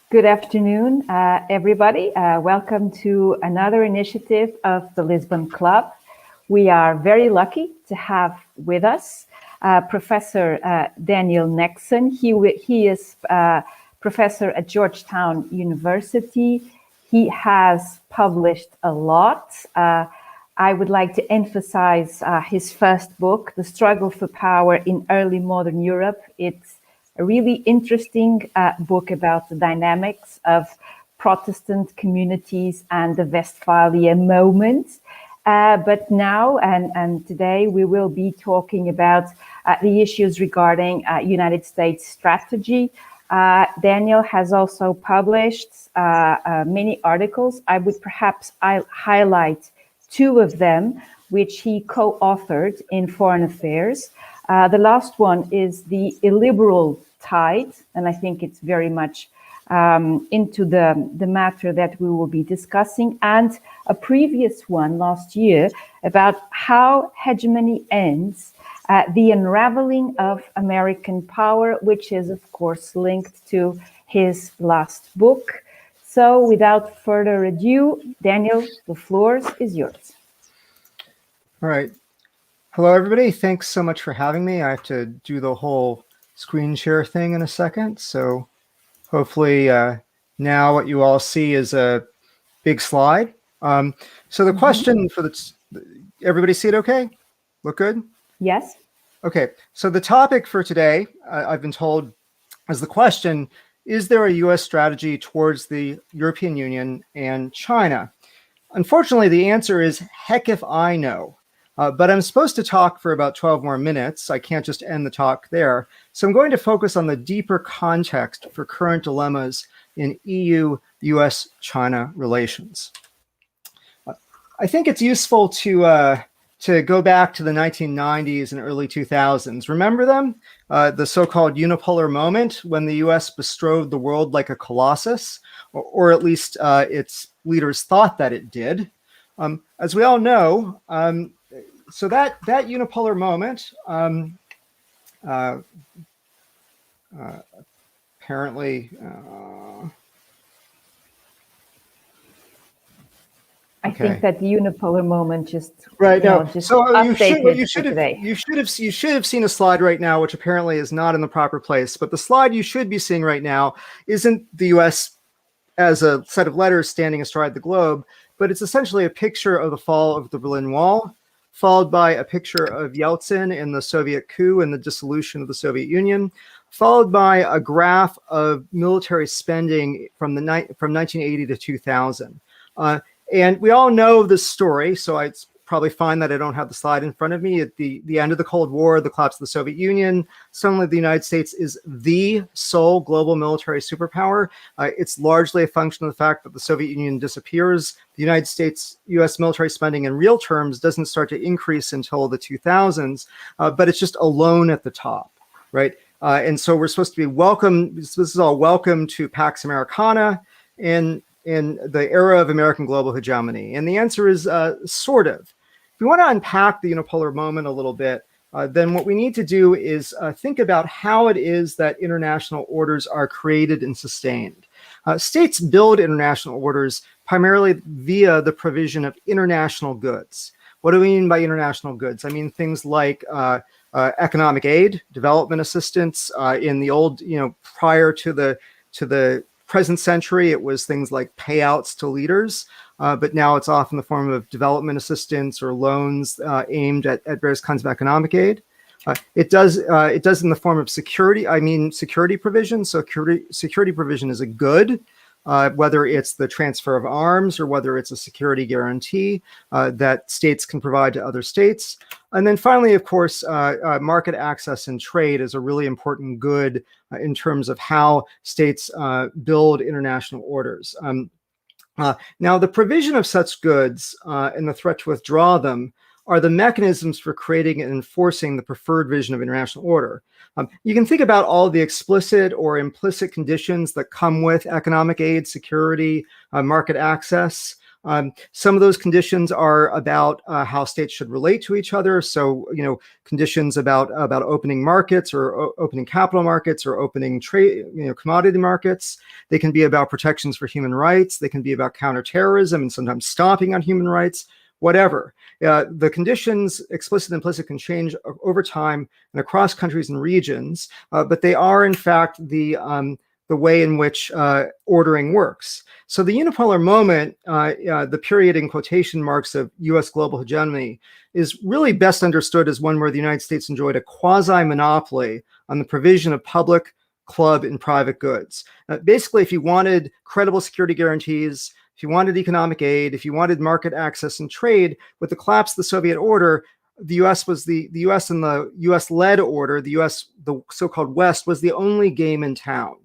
Good afternoon, everybody. Welcome to another initiative of the Lisbon Club. We are very lucky to have with us Professor Daniel Nexon. He is professor at Georgetown University. He has published a lot. I would like to emphasize his first book, The Struggle for Power in Early Modern Europe. It's a really interesting book about the dynamics of Protestant communities and the Westphalia moment. But now and today we will be talking about the issues regarding United States strategy. Daniel has also published many articles. I would perhaps highlight two of them, which he co-authored in Foreign Affairs. The last one is The Illiberal Tide, and I think it's very much into the matter that we will be discussing, and a previous one last year about how hegemony ends, the unraveling of American power, which is, of course, linked to his last book. So without further ado, Daniel, the floor is yours. All right. Hello, everybody. Thanks so much for having me. I have to do the whole screen share thing in a second. So hopefully now what you all see is a big slide. So the question for everybody see it okay? Look good? Yes. Okay. So the topic for today, I've been told, is the question, is there a US strategy towards the European Union and China? Unfortunately, the answer is heck if I know. But I'm supposed to talk for about 12 more minutes. I can't just end the talk there. So I'm going to focus on the deeper context for current dilemmas in EU-US-China relations. I think it's useful to go back to the 1990s and early 2000s. Remember them? The so-called unipolar moment when the US bestrode the world like a colossus, or at least its leaders thought that it did. As we all know, so that unipolar moment apparently I think that the unipolar moment just right now. Just so you should have seen a slide right now, which apparently is not in the proper place. But the slide you should be seeing right now isn't the U.S. as a set of letters standing astride the globe, but it's essentially a picture of the fall of the Berlin Wall, followed by a picture of Yeltsin and the Soviet coup and the dissolution of the Soviet Union, followed by a graph of military spending from 1980 to 2000. And we all know this story, so it's probably fine that I don't have the slide in front of me. At the end of the Cold War, the collapse of the Soviet Union, suddenly the United States is the sole global military superpower. It's largely a function of the fact that the Soviet Union disappears. The United States, US military spending in real terms doesn't start to increase until the 2000s, but it's just alone at the top, right? And so we're supposed to be welcome. This is all welcome to Pax Americana in the era of American global hegemony. And the answer is sort of. If we want to unpack the unipolar moment a little bit, then what we need to do is think about how it is that international orders are created and sustained. States build international orders primarily via the provision of international goods. What do we mean by international goods? I mean things like economic aid, development assistance. In the old, prior to the present century, it was things like payouts to leaders, but now it's often the form of development assistance or loans aimed at various kinds of economic aid. It does in the form of security. I mean security provision. So security provision is a good, whether it's the transfer of arms or whether it's a security guarantee that states can provide to other states. And then finally, of course, market access and trade is a really important good in terms of how states build international orders. Now, the provision of such goods and the threat to withdraw them are the mechanisms for creating and enforcing the preferred vision of international order. You can think about all the explicit or implicit conditions that come with economic aid, security, market access. Some of those conditions are about how states should relate to each other. So, conditions about opening markets or opening capital markets or opening trade, commodity markets. They can be about protections for human rights. They can be about counterterrorism and sometimes stomping on human rights. Whatever. The conditions, explicit and implicit, can change over time and across countries and regions, but they are in fact the way in which ordering works. So the unipolar moment, the period in quotation marks of US global hegemony, is really best understood as one where the United States enjoyed a quasi-monopoly on the provision of public, club, and private goods. Basically, if you wanted credible security guarantees, if you wanted economic aid, if you wanted market access and trade, with the collapse of the Soviet order, the U.S. was the U.S. and the U.S.-led order, the so-called West, was the only game in town.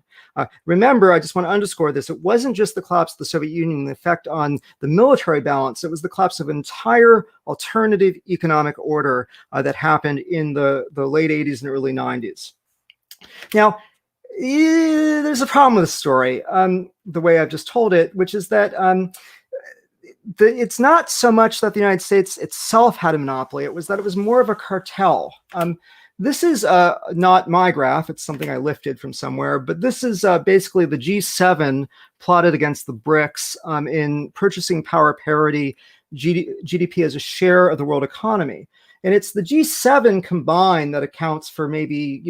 Remember, I just want to underscore this, it wasn't just the collapse of the Soviet Union, the effect on the military balance, it was the collapse of an entire alternative economic order that happened in the late 80s and early 90s. Now, there's a problem with the story, the way I've just told it, which is that it's not so much that the United States itself had a monopoly, it was that it was more of a cartel. This is not my graph, it's something I lifted from somewhere, but this is basically the G7 plotted against the BRICS in purchasing power parity, GDP as a share of the world economy. And it's the G7 combined that accounts for maybe,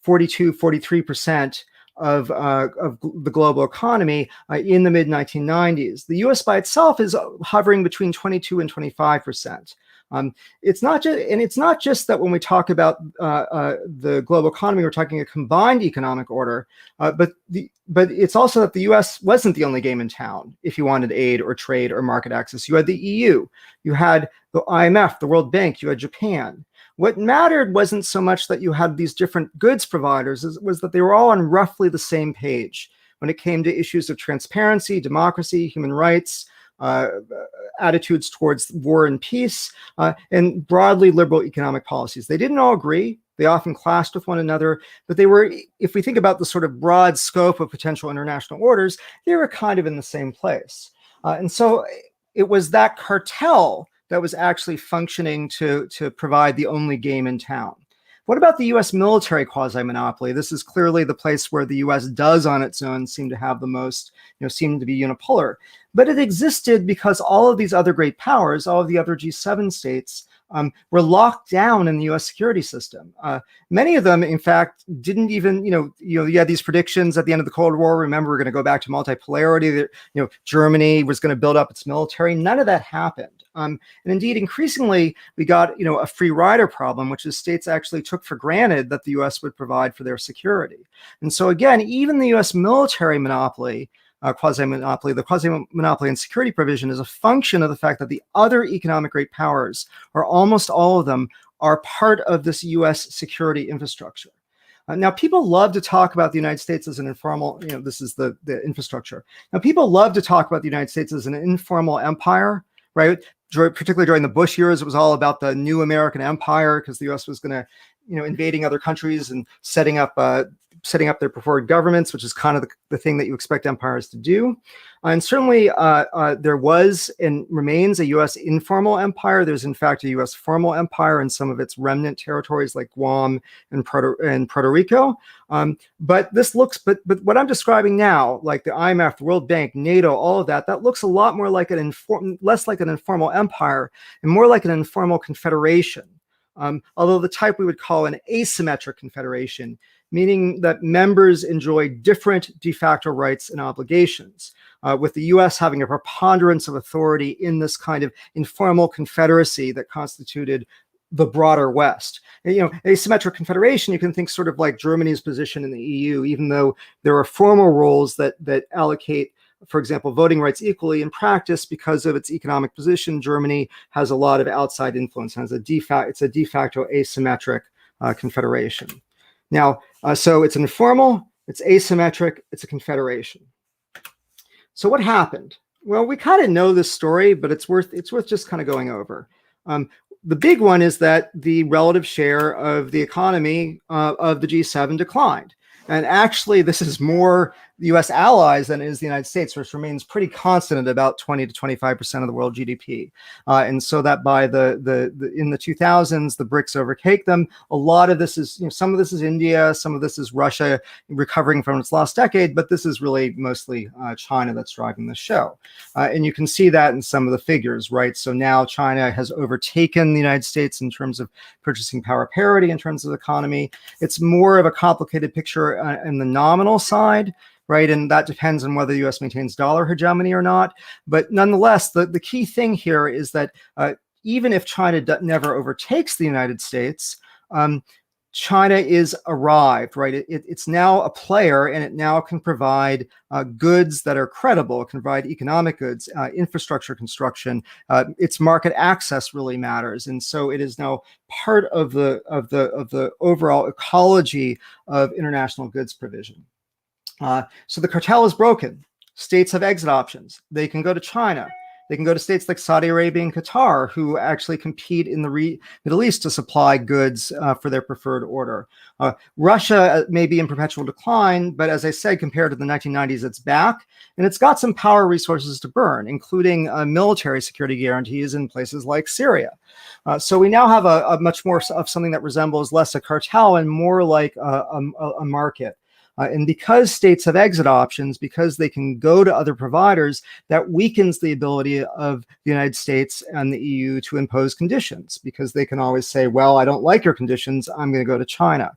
42, 43% of the global economy in the mid-1990s. The US by itself is hovering between 22 and 25%. It's not just that when we talk about the global economy, we're talking a combined economic order, but it's also that the US wasn't the only game in town if you wanted aid or trade or market access. You had the EU, you had the IMF, the World Bank, you had Japan. What mattered wasn't so much that you had these different goods providers, it was that they were all on roughly the same page when it came to issues of transparency, democracy, human rights, attitudes towards war and peace, and broadly liberal economic policies. They didn't all agree. They often clashed with one another, but they were, if we think about the sort of broad scope of potential international orders, they were kind of in the same place. And so it was that cartel that was actually functioning to provide the only game in town. What about the US military quasi-monopoly? This is clearly the place where the US does on its own seem to have the most, seem to be unipolar. But it existed because all of these other great powers, all of the other G7 states, were locked down in the US security system. Many of them, in fact, didn't even, you had these predictions at the end of the Cold War. Remember, we're going to go back to multipolarity, that, Germany was going to build up its military. None of that happened. And indeed, increasingly, we got, a free rider problem, which is states actually took for granted that the US would provide for their security. And so again, even the US military monopoly, quasi-monopoly, the quasi-monopoly and security provision is a function of the fact that the other economic great powers, or almost all of them, are part of this US security infrastructure. Now, people love to talk about the United States as an informal, this is the infrastructure. Now, people love to talk about the United States as an informal empire, right? Particularly during the Bush years, it was all about the new American empire because the US was going to, invading other countries and setting up their preferred governments, which is kind of the thing that you expect empires to do. And certainly there was and remains a US informal empire. There's in fact a US formal empire in some of its remnant territories like Guam and Puerto Rico. But what I'm describing now, like the IMF, the World Bank, NATO, all of that looks a lot more like less like an informal empire and more like an informal confederation. Although the type we would call an asymmetric confederation, meaning that members enjoy different de facto rights and obligations, with the US having a preponderance of authority in this kind of informal confederacy that constituted the broader West. Asymmetric confederation, you can think sort of like Germany's position in the EU, even though there are formal rules that allocate, for example, voting rights equally. In practice, because of its economic position, Germany has a lot of outside influence, and it's a de facto asymmetric confederation. Now, so it's informal, it's asymmetric, it's a confederation. So what happened? Well, we kind of know this story, but it's worth just kind of going over. The big one is that the relative share of the economy of the G7 declined. And actually, this is more the U.S. allies than it is the United States, which remains pretty constant at about 20 to 25% of the world GDP. And so that by in the 2000s, the BRICS overtake them. A lot of this is, some of this is India, some of this is Russia recovering from its lost decade, but this is really mostly China that's driving the show. And you can see that in some of the figures, right? So now China has overtaken the United States in terms of purchasing power parity, in terms of the economy. It's more of a complicated picture in the nominal side, right? And that depends on whether the U.S. maintains dollar hegemony or not. But nonetheless, the key thing here is that even if China never overtakes the United States, China is arrived, right? It's now a player, and it now can provide goods that are credible. It can provide economic goods, infrastructure construction. Its market access really matters, and so it is now part of the overall ecology of international goods provision. So the cartel is broken. States have exit options. They can go to China. They can go to states like Saudi Arabia and Qatar, who actually compete in the Middle East to supply goods for their preferred order. Russia may be in perpetual decline, but as I said, compared to the 1990s, it's back, and it's got some power resources to burn, including military security guarantees in places like Syria. So we now have a much more of something that resembles less a cartel and more like a market. And because states have exit options, because they can go to other providers, that weakens the ability of the United States and the EU to impose conditions, because they can always say, well, I don't like your conditions, I'm going to go to China.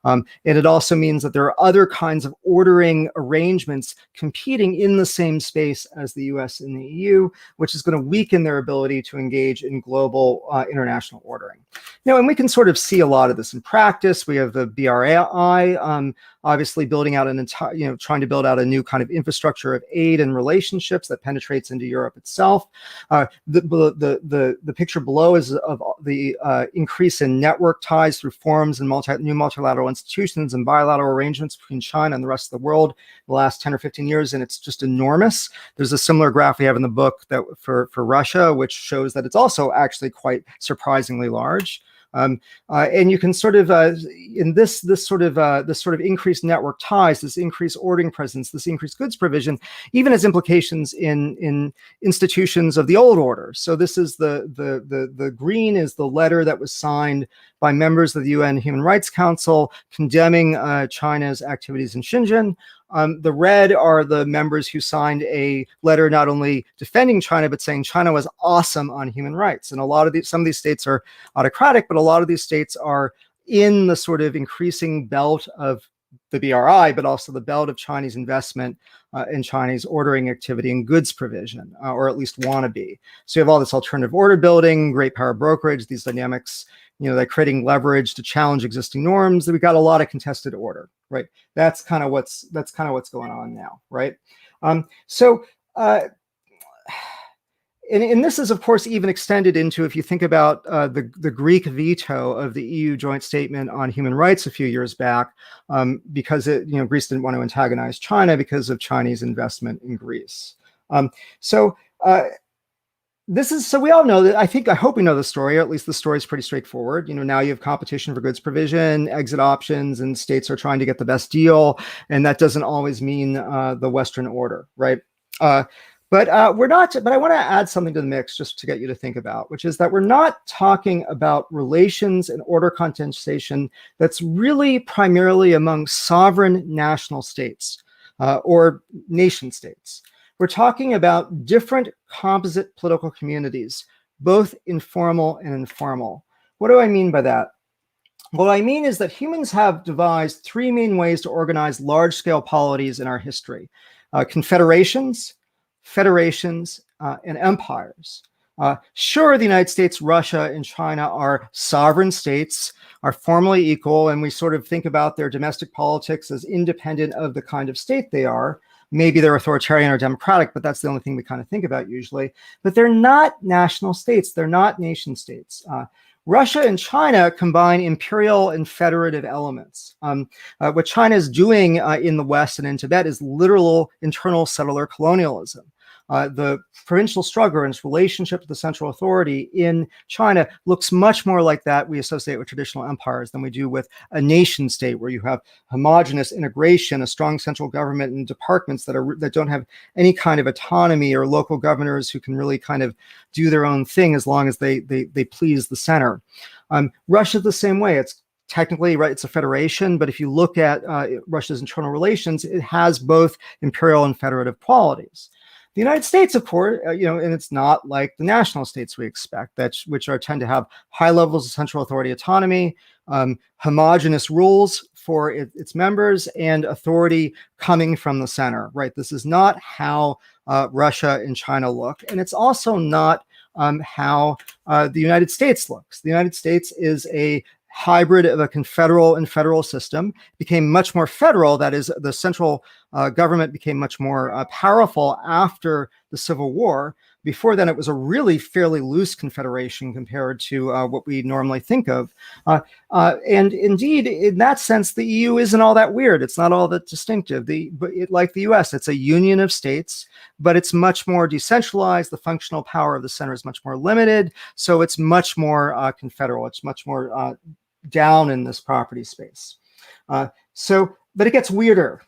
And it also means that there are other kinds of ordering arrangements competing in the same space as the US and the EU, which is going to weaken their ability to engage in global international ordering. And we can sort of see a lot of this in practice. We have the BRI, obviously building out an entire, trying to build out a new kind of infrastructure of aid and relationships that penetrates into Europe itself. The picture below is of the increase in network ties through forums and new multilateral institutions and bilateral arrangements between China and the rest of the world in the last 10 or 15 years, and it's just enormous. There's a similar graph we have in the book that for Russia, which shows that it's also actually quite surprisingly large. And you can sort of in this sort of increased network ties, this increased ordering presence, this increased goods provision, even has implications in institutions of the old order. So this is the green is the letter that was signed by members of the UN Human Rights Council condemning China's activities in Xinjiang. The red are the members who signed a letter not only defending China, but saying China was awesome on human rights. And some of these states are autocratic, but a lot of these states are in the sort of increasing belt of the BRI, but also the belt of Chinese investment in Chinese ordering activity and goods provision, or at least want to be. So you have all this alternative order building, great power brokerage, these dynamics, they're creating leverage to challenge existing norms. We've got a lot of contested order, right? That's kind of what's going on now, right? And this is, of course, even extended into, if you think about the Greek veto of the EU joint statement on human rights a few years back, because Greece didn't want to antagonize China because of Chinese investment in Greece. So we all know that. I hope we know the story, or at least the story is pretty straightforward. Now you have competition for goods provision, exit options, and states are trying to get the best deal, and that doesn't always mean the Western order, right? But we're not. But I want to add something to the mix just to get you to think about, which is that we're not talking about relations and order contestation that's really primarily among sovereign national states or nation states. We're talking about different composite political communities, both informal and informal. What do I mean by that? What I mean is that humans have devised three main ways to organize large-scale polities in our history: confederations, federations, and empires. Sure, the United States, Russia, and China are sovereign states, are formally equal, and we sort of think about their domestic politics as independent of the kind of state they are. Maybe they're authoritarian or democratic, but that's the only thing we kind of think about usually. But they're not national states. They're not nation states. Russia and China combine imperial and federative elements. What China is doing in the West and in Tibet is literal internal settler colonialism. the provincial struggle and its relationship to the central authority in China looks much more like that we associate with traditional empires than we do with a nation state, where you have homogenous integration, a strong central government and departments that don't have any kind of autonomy, or local governors who can really kind of do their own thing as long as they please the center. Russia's the same way. It's technically, right, it's a federation, but if you look at Russia's internal relations, it has both imperial and federative qualities. The United States, of course, and it's not like the national states we expect, which tend to have high levels of central authority autonomy, homogenous rules for its members, and authority coming from the center, right? This is not how Russia and China look, and it's also not how the United States looks. The United States is a hybrid of a confederal and federal system, became much more federal. That is, the central government became much more powerful after the Civil War. Before then, it was a really fairly loose confederation compared to what we normally think of. And indeed, in that sense, the EU isn't all that weird. It's not all that distinctive. Like the US, it's a union of states, but it's much more decentralized. The functional power of the center is much more limited. So it's much more confederal. It's much more down in this property space. But it gets weirder.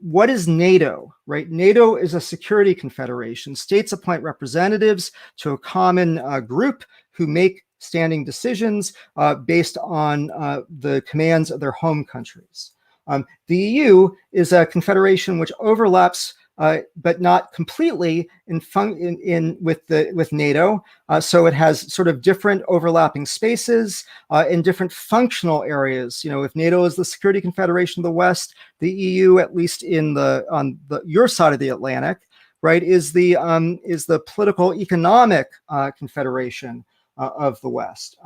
What is NATO, right? NATO is a security confederation. States appoint representatives to a common group who make standing decisions based on the commands of their home countries. The EU is a confederation which overlaps but not completely with NATO. So it has sort of different overlapping spaces in different functional areas. If NATO is the security confederation of the West, the EU, at least on your side of the Atlantic, right, is the political economic confederation of the West.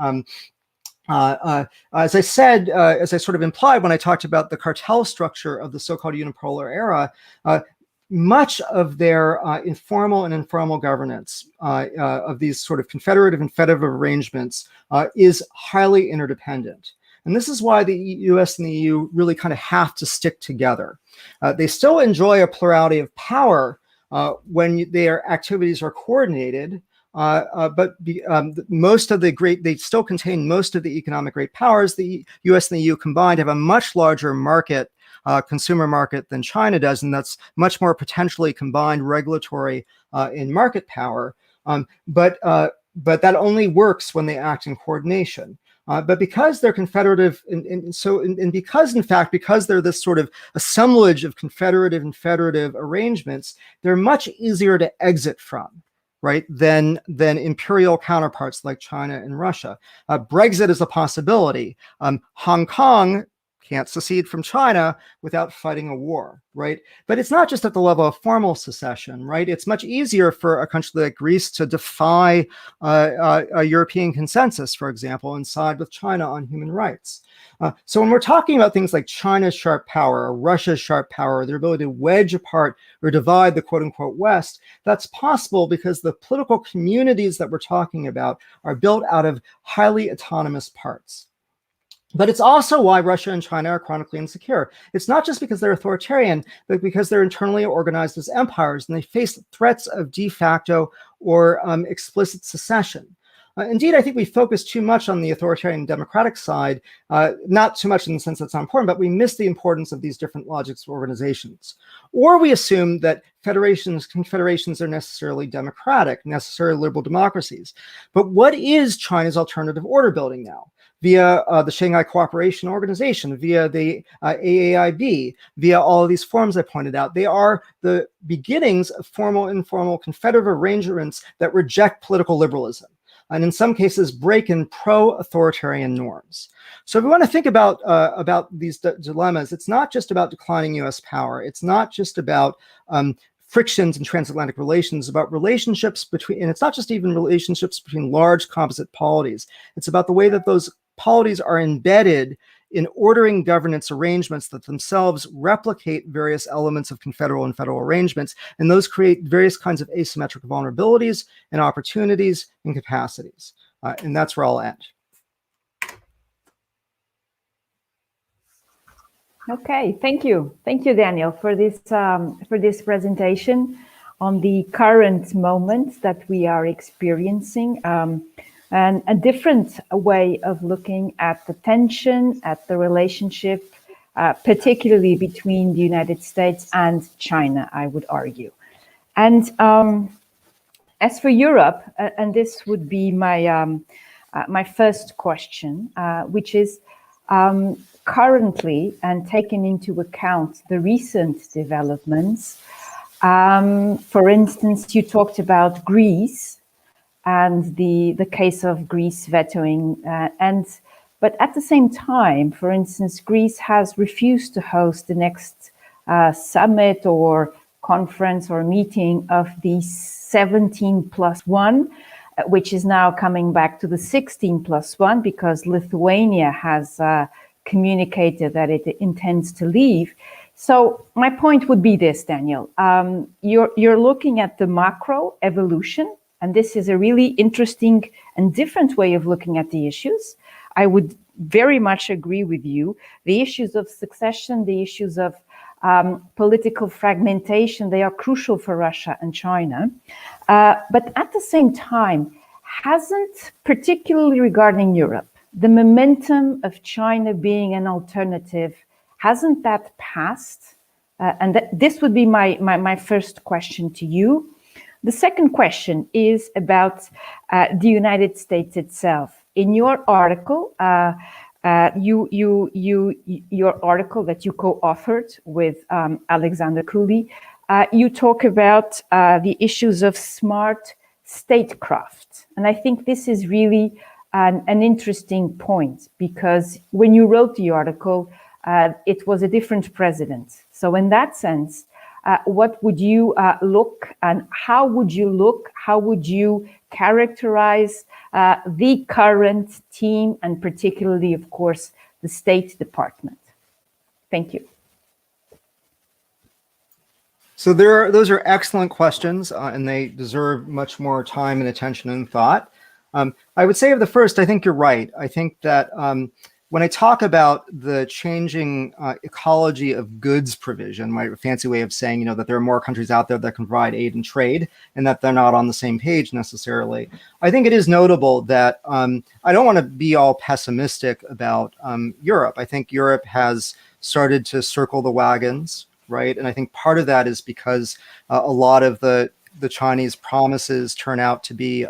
As I said, as I sort of implied when I talked about the cartel structure of the so-called unipolar era, much of their informal and informal governance of these sort of confederative and federative arrangements is highly interdependent. And this is why the US and the EU really kind of have to stick together. They still enjoy a plurality of power when their activities are coordinated, but they still contain most of the economic great powers. The US and the EU combined have a much larger consumer market than China does, and that's much more potentially combined regulatory and market power. But that only works when they act in coordination. But because they're confederative, because they're this sort of assemblage of confederative and federative arrangements, they're much easier to exit from, right, than imperial counterparts like China and Russia. Brexit is a possibility. Hong Kong can't secede from China without fighting a war, right? But it's not just at the level of formal secession, right? It's much easier for a country like Greece to defy a European consensus, for example, and side with China on human rights. So when we're talking about things like China's sharp power or Russia's sharp power, their ability to wedge apart or divide the quote-unquote West, that's possible because the political communities that we're talking about are built out of highly autonomous parts. But it's also why Russia and China are chronically insecure. It's not just because they're authoritarian, but because they're internally organized as empires and they face threats of de facto or explicit secession. Indeed, I think we focus too much on the authoritarian democratic side, not too much in the sense that's not important, but we miss the importance of these different logics of organizations. Or we assume that confederations are necessarily democratic, necessarily liberal democracies. But what is China's alternative order building now? Via the Shanghai Cooperation Organization, via the AAIB, via all of these forums I pointed out. They are the beginnings of formal and informal confederative arrangements that reject political liberalism, and in some cases break in pro-authoritarian norms. So if we want to think about these dilemmas, it's not just about declining US power. It's not just about frictions in transatlantic relations, about relationships between, and it's not just even relationships between large composite polities. It's about the way that those polities are embedded in ordering governance arrangements that themselves replicate various elements of confederal and federal arrangements, and those create various kinds of asymmetric vulnerabilities and opportunities and capacities. And that's where I'll end. Okay, thank you, Daniel, for this presentation on the current moment that we are experiencing, and a different way of looking at the tension, at the relationship, particularly between the United States and China, I would argue. And as for Europe, and this would be my first question, which is currently, and taking into account the recent developments, for instance, you talked about Greece and the case of Greece vetoing, but at the same time, for instance, Greece has refused to host the next summit or conference or meeting of the 17+1, which is now coming back to the 16+1 because Lithuania has communicated that it intends to leave. So my point would be this, Daniel. You're looking at the macro evolution, and this is a really interesting and different way of looking at the issues. I would very much agree with you. The issues of succession, the issues of political fragmentation, they are crucial for Russia and China. But at the same time, hasn't, particularly regarding Europe, the momentum of China being an alternative, hasn't that passed? This would be my first question to you. The second question is about the United States itself. In your article, your article that you co-authored with Alexander Cooley, you talk about the issues of smart statecraft. And I think this is really an interesting point, because when you wrote the article, it was a different president. So in that sense, what would you look, and how would you characterize the current team, and particularly, of course, the State Department? Thank you. So those are excellent questions, and they deserve much more time and attention and thought. I would say of the first, I think you're right. I think that when I talk about the changing ecology of goods provision, my fancy way of saying, that there are more countries out there that can provide aid and trade, and that they're not on the same page necessarily, I think it is notable that I don't want to be all pessimistic about Europe. I think Europe has started to circle the wagons, right? And I think part of that is because a lot of the Chinese promises turn out to be,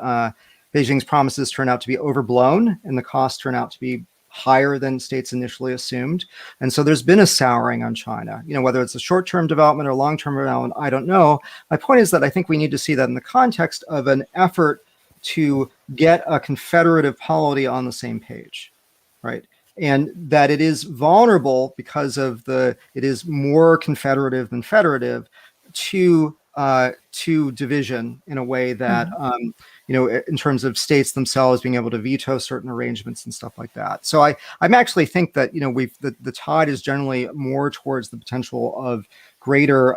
Beijing's promises turn out to be overblown, and the costs turn out to be higher than states initially assumed. And so there's been a souring on China, whether it's a short-term development or long-term development, I don't know. My point is that I think we need to see that in the context of an effort to get a confederative polity on the same page, right? And that it is vulnerable because of it is more confederative than federative to division in a way that, in terms of states themselves being able to veto certain arrangements and stuff like that. So I'm actually think that, the tide is generally more towards the potential of greater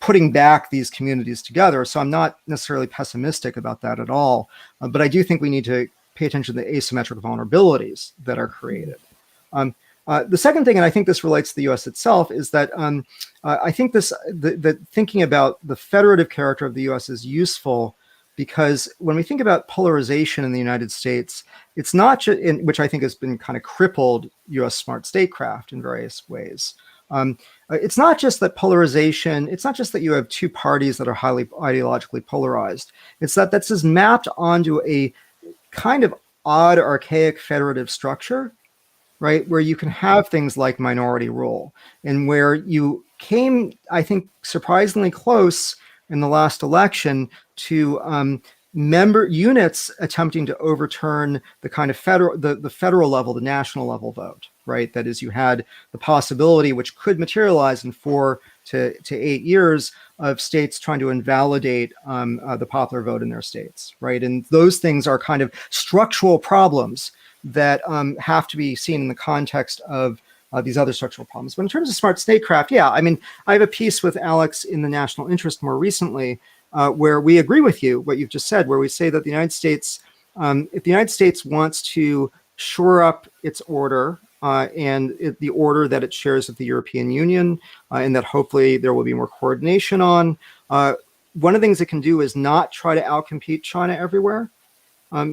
putting back these communities together. So I'm not necessarily pessimistic about that at all. But I do think we need to pay attention to the asymmetric vulnerabilities that are created. The second thing, and I think this relates to the U.S. itself, is that I think that thinking about the federative character of the U.S. is useful, because when we think about polarization in the United States, it's not just, which I think has been kind of crippled U.S. smart statecraft in various ways. It's not just that polarization, it's not just that you have two parties that are highly ideologically polarized. It's that that's just mapped onto a kind of odd, archaic federative structure, right? Where you can have things like minority rule, and where you came, I think, surprisingly close in the last election to member units attempting to overturn the kind of the federal level, the national level vote, right? That is, you had the possibility, which could materialize in 4 to 8 years, of states trying to invalidate the popular vote in their states, right? And those things are kind of structural problems that have to be seen in the context of these other structural problems. But in terms of smart statecraft, yeah, I mean, I have a piece with Alex in the National Interest more recently, where we agree with you, what you've just said, where we say that the United States, if the United States wants to shore up its order the order that it shares with the European Union, and that hopefully there will be more coordination on, one of the things it can do is not try to outcompete China everywhere,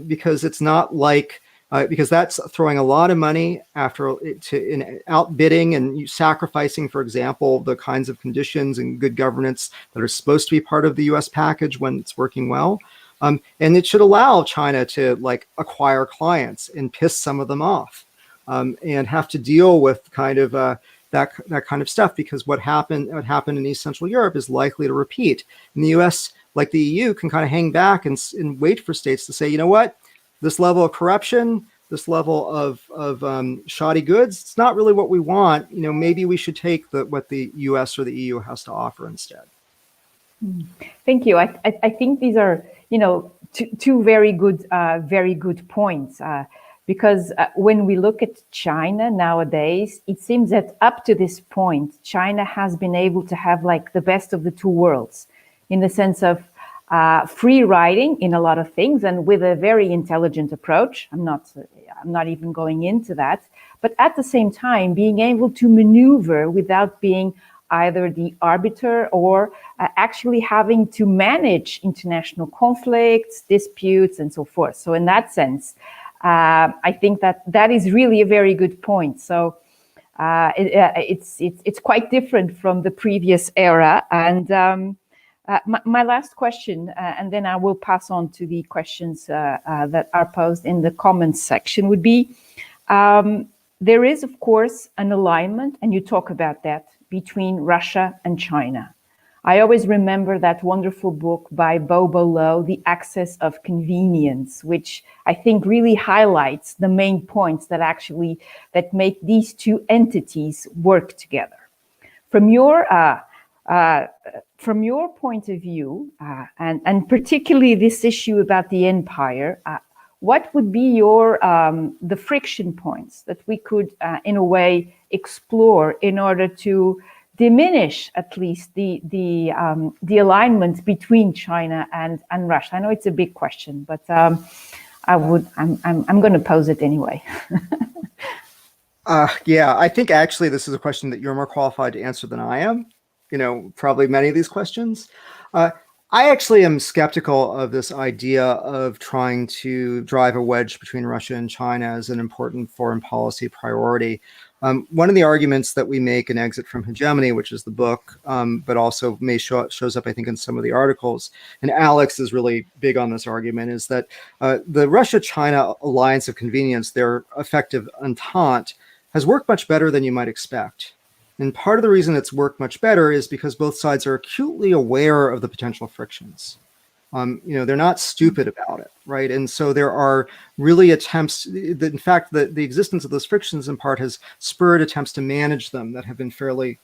because it's not like, because that's throwing a lot of money in outbidding and sacrificing, for example, the kinds of conditions and good governance that are supposed to be part of the US package when it's working well. And it should allow China to like acquire clients and piss some of them off, and have to deal with kind of that kind of stuff, because what happened in East Central Europe is likely to repeat. In the US, like the EU, can kind of hang back and wait for states to say, you know what, this level of corruption, this level of shoddy goods, it's not really what we want. You know, maybe we should take what the US or the EU has to offer instead. Thank you. I think these are, you know, two very good points. Because when we look at China nowadays, it seems that up to this point, China has been able to have like the best of the two worlds, in the sense of free riding in a lot of things, and with a very intelligent approach. I'm not even going into that, but at the same time, being able to maneuver without being either the arbiter or actually having to manage international conflicts, disputes, and so forth. So in that sense, I think that is really a very good point. So it's quite different from the previous era. And my last question, and then I will pass on to the questions that are posed in the comments section, would be, there is, of course, an alignment, and you talk about that, between Russia and China. I always remember that wonderful book by Bobo Lowe, The Axis of Convenience, which I think really highlights the main points that make these two entities work together. From your point of view, and particularly this issue about the empire, what would be the friction points that we could, in a way, explore in order to diminish at least the alignment between China and Russia? I know it's a big question, but I'm going to pose it anyway. Yeah, I think actually this is a question that you're more qualified to answer than I am. You know, probably many of these questions. I actually am skeptical of this idea of trying to drive a wedge between Russia and China as an important foreign policy priority. One of the arguments that we make in Exit from Hegemony, which is the book, but also shows up, I think, in some of the articles, and Alex is really big on this argument, is that the Russia-China alliance of convenience, their effective entente, has worked much better than you might expect. And part of the reason it's worked much better is because both sides are acutely aware of the potential frictions. You know, they're not stupid about it, right? And so there are really attempts, in fact, the existence of those frictions in part has spurred attempts to manage them that have been fairly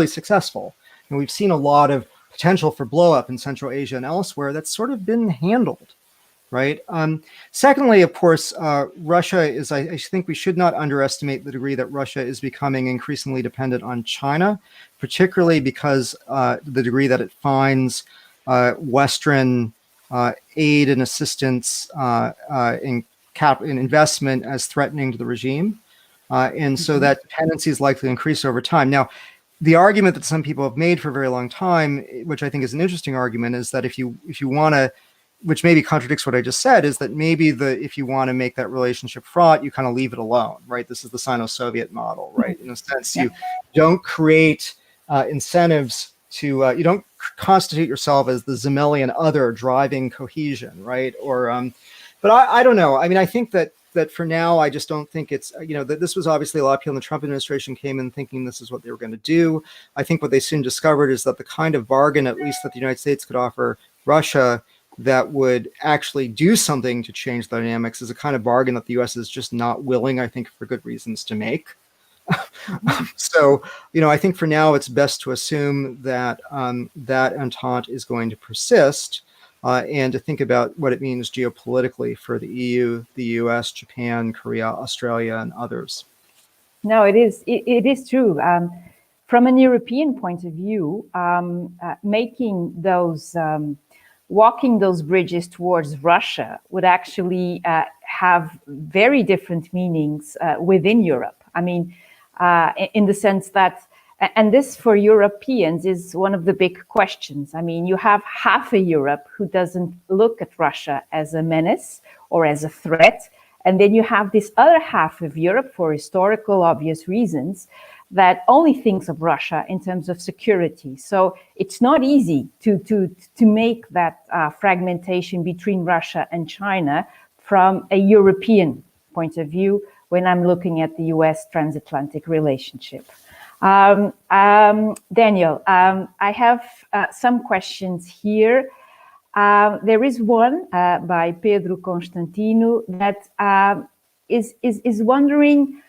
successful. And we've seen a lot of potential for blow up in Central Asia and elsewhere that's sort of been handled, right? Secondly, of course, Russia is, I think we should not underestimate the degree that Russia is becoming increasingly dependent on China, particularly because the degree that it finds Western aid and assistance in investment as threatening to the regime. And so that dependency is likely to increase over time. Now, the argument that some people have made for a very long time, which I think is an interesting argument, is that if you want to, which maybe contradicts what I just said, is that maybe if you want to make that relationship fraught, you kind of leave it alone, right? This is the Sino-Soviet model, right? In a sense, you don't create incentives to, you don't constitute yourself as the Zemelian other driving cohesion, right? Or, but I don't know. I mean, I think that for now, I just don't think it's, you know, that this was obviously a lot of people in the Trump administration came in thinking this is what they were going to do. I think what they soon discovered is that the kind of bargain, at least that the United States could offer Russia, that would actually do something to change the dynamics is a kind of bargain that the U.S. is just not willing, I think, for good reasons to make. So, you know, I think for now it's best to assume that that entente is going to persist, and to think about what it means geopolitically for the EU, the US, Japan, Korea, Australia, and others. No, it is true. From an European point of view, making those walking those bridges towards Russia would actually have very different meanings within Europe. I mean, in the sense that And this for Europeans is one of the big questions. I mean, you have half of Europe who doesn't look at Russia as a menace or as a threat. And then you have this other half of Europe, for historical obvious reasons, that only thinks of Russia in terms of security. So it's not easy to make that fragmentation between Russia and China from a European point of view when I'm looking at the US transatlantic relationship. Daniel, I have some questions here. There is one by Pedro Constantino that is wondering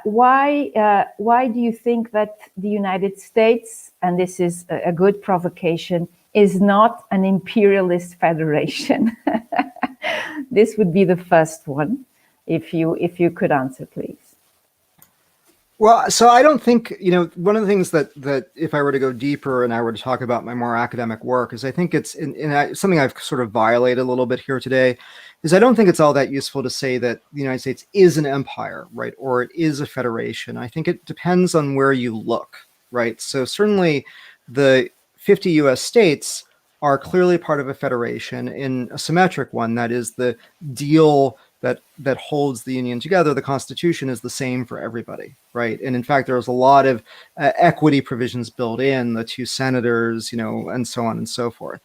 why do you think that the United States, and this is a good provocation, is not an imperialist federation? This would be the first one, if you could answer, please. Well, so I don't think, one of the things that if I were to go deeper and I were to talk about my more academic work is I think it's something I've sort of violated a little bit here today is I don't think it's all that useful to say that the United States is an empire, right? Or it is a federation. I think it depends on where you look, right? So certainly the 50 US states are clearly part of a federation in a symmetric one. That is the deal that holds the union together. The Constitution is the same for everybody, right? And in fact, there's a lot of equity provisions built in, the 2 senators, and so on and so forth.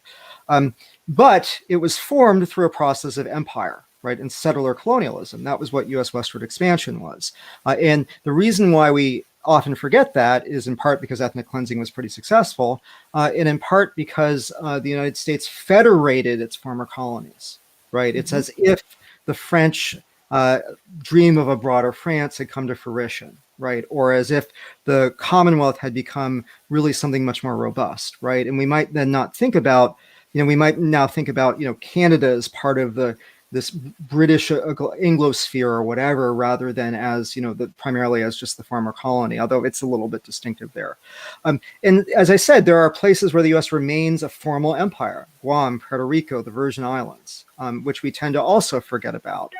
But it was formed through a process of empire, right? And settler colonialism. That was what US westward expansion was. And the reason why we often forget that is in part because ethnic cleansing was pretty successful, and in part because the United States federated its former colonies, right? Mm-hmm. It's as if the French dream of a broader France had come to fruition, right? Or as if the Commonwealth had become really something much more robust, right? And we might then not think about, we might now think about, Canada as part of this British Anglosphere or whatever, rather than as, primarily as just the former colony, although it's a little bit distinctive there. And as I said, there are places where the US remains a formal empire, Guam, Puerto Rico, the Virgin Islands, which we tend to also forget about.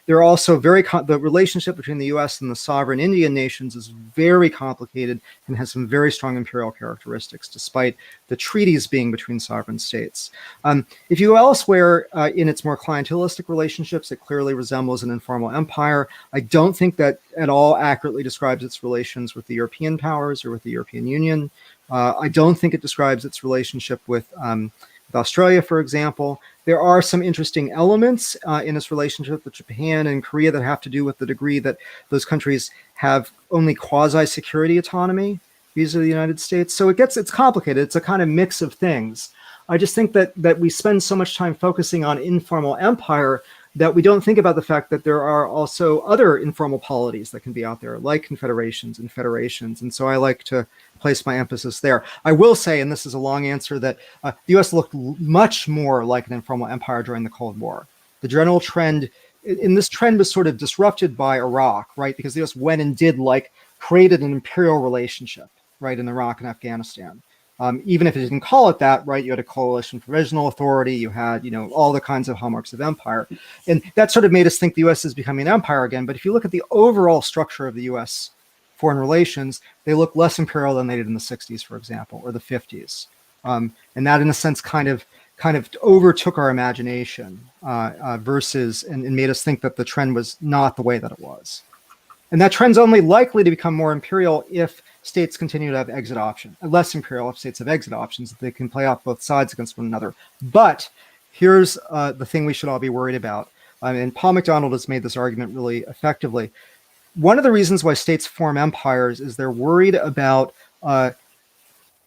There are also the relationship between the US and the sovereign Indian nations is very complicated and has some very strong imperial characteristics, despite the treaties being between sovereign states. If you go elsewhere in its more clientelistic relationships, it clearly resembles an informal empire. I don't think that at all accurately describes its relations with the European powers or with the European Union. I don't think it describes its relationship with Australia, for example. There are some interesting elements in its relationship with Japan and Korea that have to do with the degree that those countries have only quasi-security autonomy vis-a-vis the United States. So it's complicated. It's a kind of mix of things. I just think that we spend so much time focusing on informal empire that we don't think about the fact that there are also other informal polities that can be out there, like confederations and federations. And so I like to place my emphasis there. I will say, and this is a long answer, that the US looked much more like an informal empire during the Cold War. The general trend, and this trend was sort of disrupted by Iraq, right? Because the US went and created an imperial relationship, right, in Iraq and Afghanistan. Even if it didn't call it that, right, you had a coalition provisional authority, you had, all the kinds of hallmarks of empire. And that sort of made us think the US is becoming an empire again. But if you look at the overall structure of the US foreign relations, they look less imperial than they did in the 60s, for example, or the 50s. And that, in a sense, kind of overtook our imagination versus and made us think that the trend was not the way that it was. And that trend's only likely to become more imperial if states continue to have exit options, less imperial if states have exit options, that they can play off both sides against one another. But here's the thing we should all be worried about. And Paul MacDonald has made this argument really effectively. One of the reasons why states form empires is they're worried about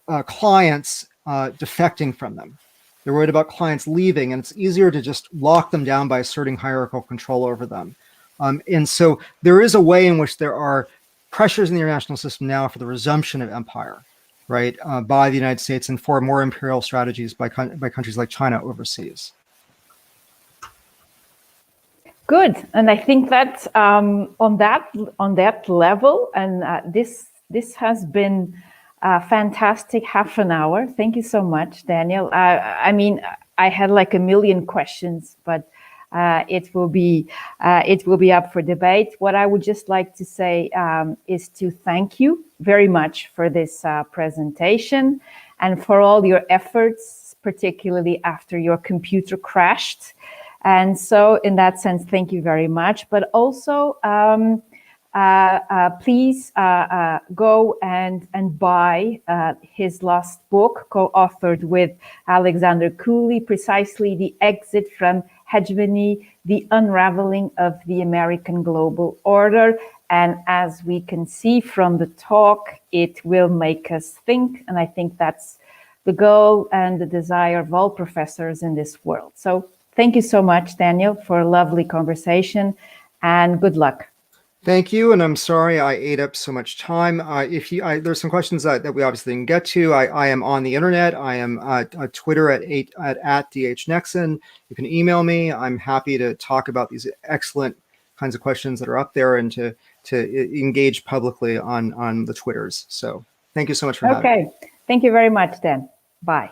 clients defecting from them. They're worried about clients leaving, and it's easier to just lock them down by asserting hierarchical control over them. And so there is a way in which there are pressures in the international system now for the resumption of empire, right, by the United States and for more imperial strategies by countries like China overseas. Good, and I think that on that level, and this has been a fantastic half an hour. Thank you so much, Daniel. I mean, I had like a million questions, but it will be up for debate. What I would just like to say is to thank you very much for this presentation and for all your efforts, particularly after your computer crashed. And so in that sense, thank you very much. But also, please go and buy his last book, co-authored with Alexander Cooley, precisely The Exit from Hegemony, The Unraveling of the American Global Order. And as we can see from the talk, it will make us think. And I think that's the goal and the desire of all professors in this world. So thank you so much, Daniel, for a lovely conversation, and good luck. Thank you, and I'm sorry I ate up so much time. There's some questions that we obviously didn't get to. I am on the internet. I am on Twitter at @dhnexon. You can email me. I'm happy to talk about these excellent kinds of questions that are up there and to engage publicly on the Twitters. So thank you so much for having me. Okay, thank you very much, Dan. Bye.